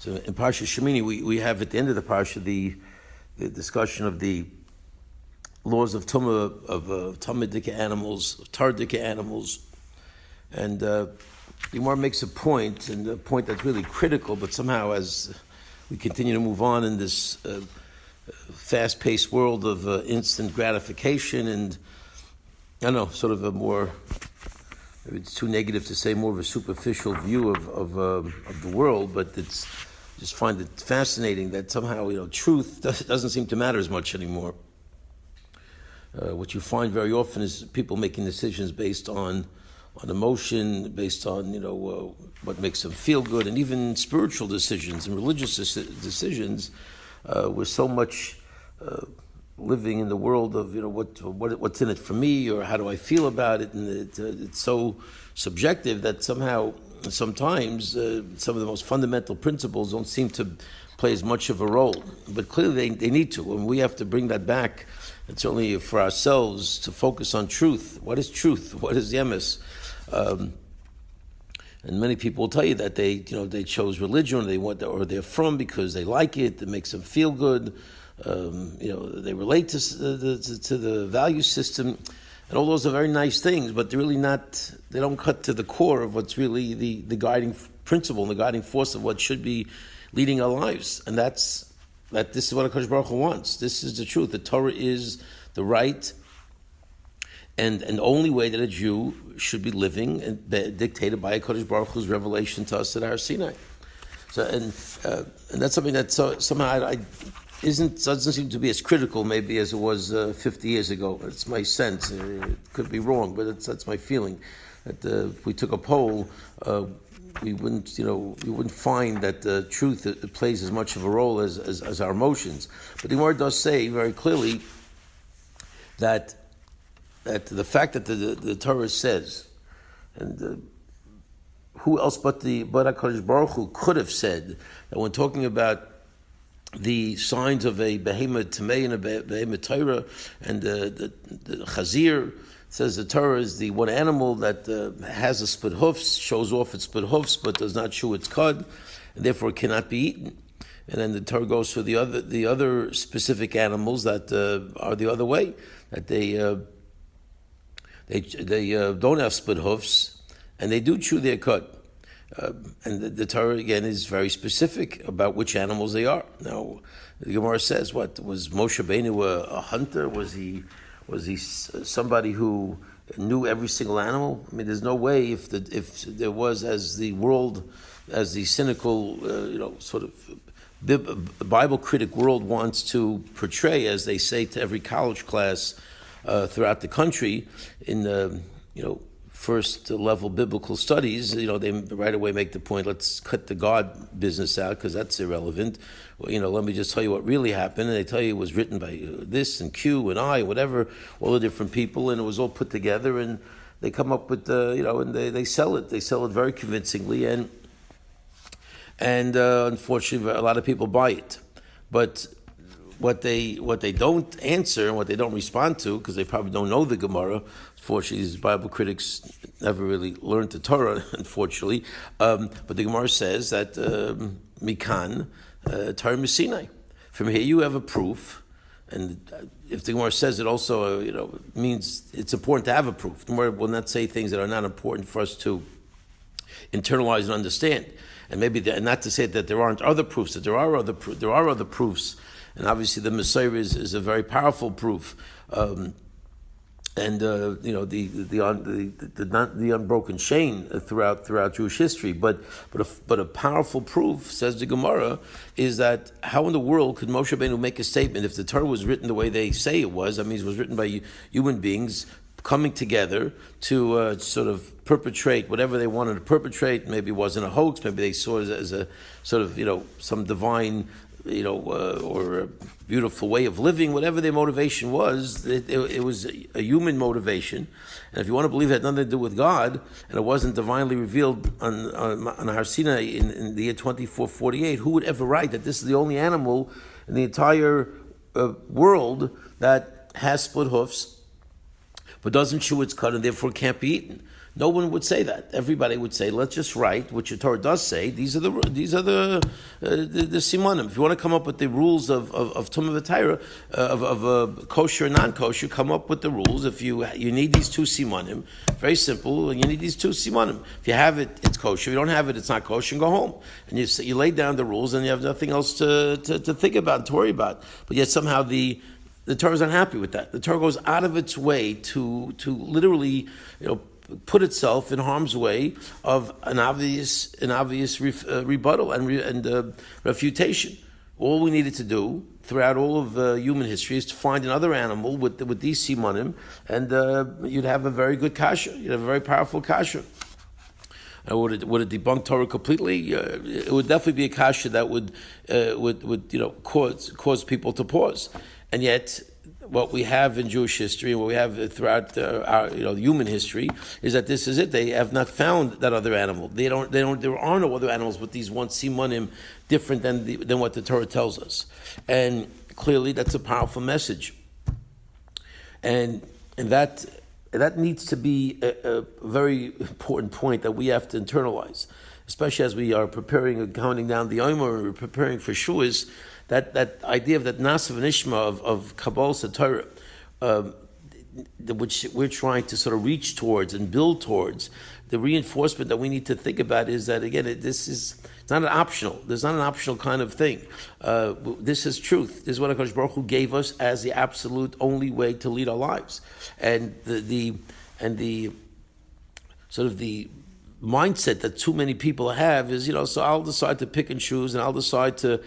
So in Parsha Shemini, we have at the end of the Parsha the discussion of the laws of Tumah, of Talmudic animals, of Tardic animals. And the Gemara makes a point, and a point that's really critical, but somehow as we continue to move on in this fast-paced world of instant gratification and, I don't know, sort of a more, maybe it's too negative to say, more of a superficial view of the world, but it's just find it fascinating that somehow, truth doesn't seem to matter as much anymore. What you find very often is people making decisions based on emotion, based on what makes them feel good, and even spiritual decisions and religious decisions. We're so much living in the world of what's in it for me, or how do I feel about it, and it's so subjective that sometimes some of the most fundamental principles don't seem to play as much of a role. But clearly they need to, and we have to bring that back. And certainly for ourselves to focus on truth. What is truth? What is yemes? And many people will tell you that they chose religion, or they're from because they like it. It makes them feel good. They relate to the value system, and all those are very nice things. But they're really not. They don't cut to the core of what's really the guiding principle and the guiding force of what should be leading our lives, and that this is what HaKadosh Baruch Hu wants. This is the truth. The Torah is the right and only way that a Jew should be living, and dictated by HaKadosh Baruch Hu's revelation to us at Har Sinai. So, and that's something that somehow doesn't seem to be as critical maybe as it was 50 years ago. It's my sense. It could be wrong, but that's my feeling. That if we took a poll, we wouldn't find that the truth plays as much of a role as our emotions. But the Gemara does say very clearly that the fact that the Torah says, and who else but HaKadosh Baruch Hu could have said that when talking about the signs of a behemoth tamei and a behemoth Torah, and the chazir, says the Torah is the one animal that has a split hoofs, shows off its split hoofs, but does not chew its cud, and therefore it cannot be eaten. And then the Torah goes for the other specific animals that are the other way, that they don't have split hoofs, and they do chew their cud. And the Torah again is very specific about which animals they are. Now, the Gemara says, what was Moshe Rabbeinu a hunter? Was he somebody who knew every single animal? I mean, there's no way if there was, as the cynical, sort of Bible critic world wants to portray, as they say to every college class throughout the country in first level biblical studies, they right away make the point, let's cut the God business out because that's irrelevant. Let me just tell you what really happened. And they tell you it was written by this and Q and I, whatever, all the different people, and it was all put together, and they come up with, and they sell it. They sell it very convincingly, and unfortunately, a lot of people buy it. But what they don't answer and what they don't respond to, because they probably don't know the Gemara. Unfortunately, these Bible critics never really learned the Torah, unfortunately. But the Gemara says that Mikan, Torah Sinai. From here you have a proof, and if the Gemara says it also, means it's important to have a proof. The Gemara will not say things that are not important for us to internalize and understand. And maybe not to say that there aren't other proofs, that there are other proofs. And obviously the Messiah is a very powerful proof, the unbroken chain throughout Jewish history. But a powerful proof, says the Gemara, is that how in the world could Moshe Rabbeinu make a statement if the Torah was written the way they say it was? That means it was written by human beings coming together to sort of perpetrate whatever they wanted to perpetrate. Maybe it wasn't a hoax. Maybe they saw it as a sort of some divine, or a beautiful way of living. Whatever their motivation was, it was a human motivation. And if you want to believe it had nothing to do with God, and it wasn't divinely revealed on Har Sinai in the year 2448, who would ever write that this is the only animal in the entire world that has split hoofs, but doesn't chew its cud and therefore can't be eaten? No one would say that. Everybody would say, let's just write, which the Torah does say. These are the simanim. If you want to come up with the rules of tumah v'tayra, of kosher and non-kosher, come up with the rules. If you need these two simanim, very simple. You need these two simanim. If you have it, it's kosher. If you don't have it, it's not kosher. And go home. And you lay down the rules, and you have nothing else to think about and to worry about. But yet somehow the Torah is unhappy with that. The Torah goes out of its way to literally, put itself in harm's way of an obvious rebuttal and refutation. All we needed to do throughout all of human history is to find another animal with these simanim, and you'd have a very good kasha. You'd have a very powerful kasha. Would it debunk Torah completely? It would definitely be a kasha that would cause people to pause. And yet, what we have in Jewish history, and what we have throughout our human history, is that this is it. They have not found that other animal. There are no other animals with these one simanim different than what the Torah tells us. And clearly, that's a powerful message. And that needs to be a very important point that we have to internalize, especially as we are preparing and counting down the Omer, and we're preparing for Shuas. That idea of that Nasav and Ishma of Kabbalah Torah, which we're trying to sort of reach towards and build towards, the reinforcement that we need to think about is that, again, it's not an optional. There's not an optional kind of thing. This is truth. This is what HaKadosh Baruch Hu gave us as the absolute only way to lead our lives. And the sort of the mindset that too many people have is, so I'll decide to pick and choose, and I'll decide to,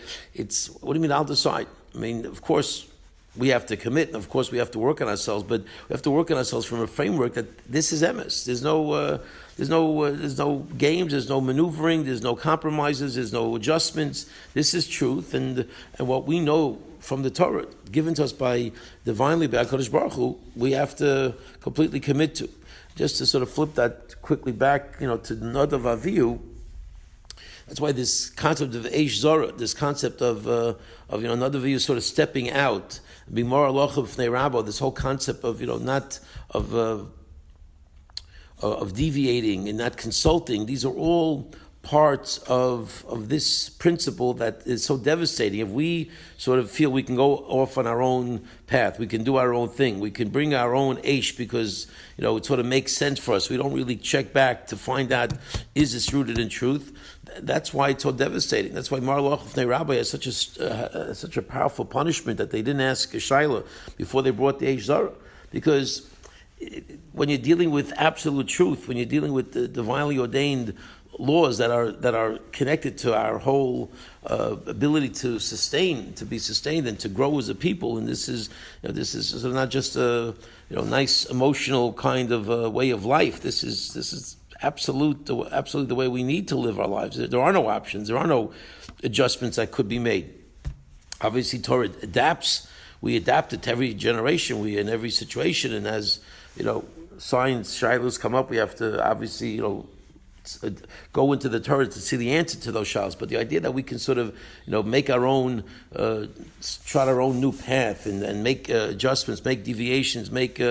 what do you mean I'll decide? I mean, of course, we have to commit, and of course we have to work on ourselves, but we have to work on ourselves from a framework that this is emes. There's no games, there's no maneuvering, there's no compromises, there's no adjustments. This is truth, and what we know from the Torah, given to us divinely by HaKadosh Baruch Hu, we have to completely commit to. Just to sort of flip that quickly back, to Nadav Avihu. That's why this concept of Eish Zara, this concept of Nadav Avihu sort of stepping out, being more alochav fnei Rabbo, this whole concept of not of deviating and not consulting. These are all parts of this principle that is so devastating. If we sort of feel we can go off on our own path, we can do our own thing, we can bring our own eish because it sort of makes sense for us. We don't really check back to find out, is this rooted in truth? That's why it's so devastating. That's why Mar Loch Fnei Rabbi has such a powerful punishment that they didn't ask Shaila before they brought the Eish Zara. Because when you're dealing with absolute truth, when you're dealing with the divinely ordained laws that are connected to our whole ability to be sustained, and to grow as a people, and this is sort of not just a nice emotional kind of way of life. This is absolutely the way we need to live our lives. There are no options. There are no adjustments that could be made. Obviously, Torah adapts. We adapt it to every generation. We in every situation, and as signs, shilos come up, we have to obviously go into the Torah to see the answer to those shilos. But the idea that we can sort of make our own, trot our own new path, and make adjustments, make deviations, make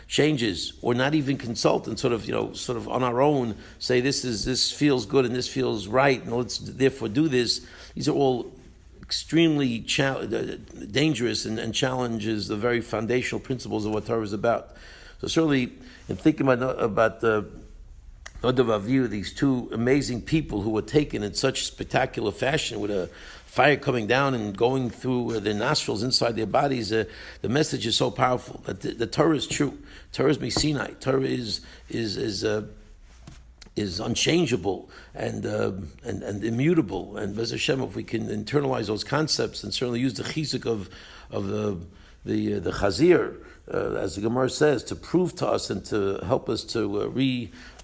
changes, or not even consult and sort of on our own say this feels good and this feels right, and let's therefore do this. These are all extremely dangerous and challenges the very foundational principles of what Torah is about. So certainly, in thinking about the Nadav Avihu, these two amazing people who were taken in such spectacular fashion, with a fire coming down and going through their nostrils inside their bodies, the message is so powerful that the Torah is true. Torah is Sinai. Torah is unchangeable and immutable. And Bez Hashem, if we can internalize those concepts and certainly use the chizuk of the chazir, as the Gemara says, to prove to us and to help us to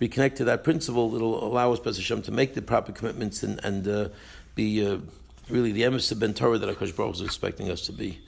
reconnect to that principle, it'll allow us, Bez Hashem, to make the proper commitments and be really the emes ben Torah that HaKadosh Baruch Hu is expecting us to be.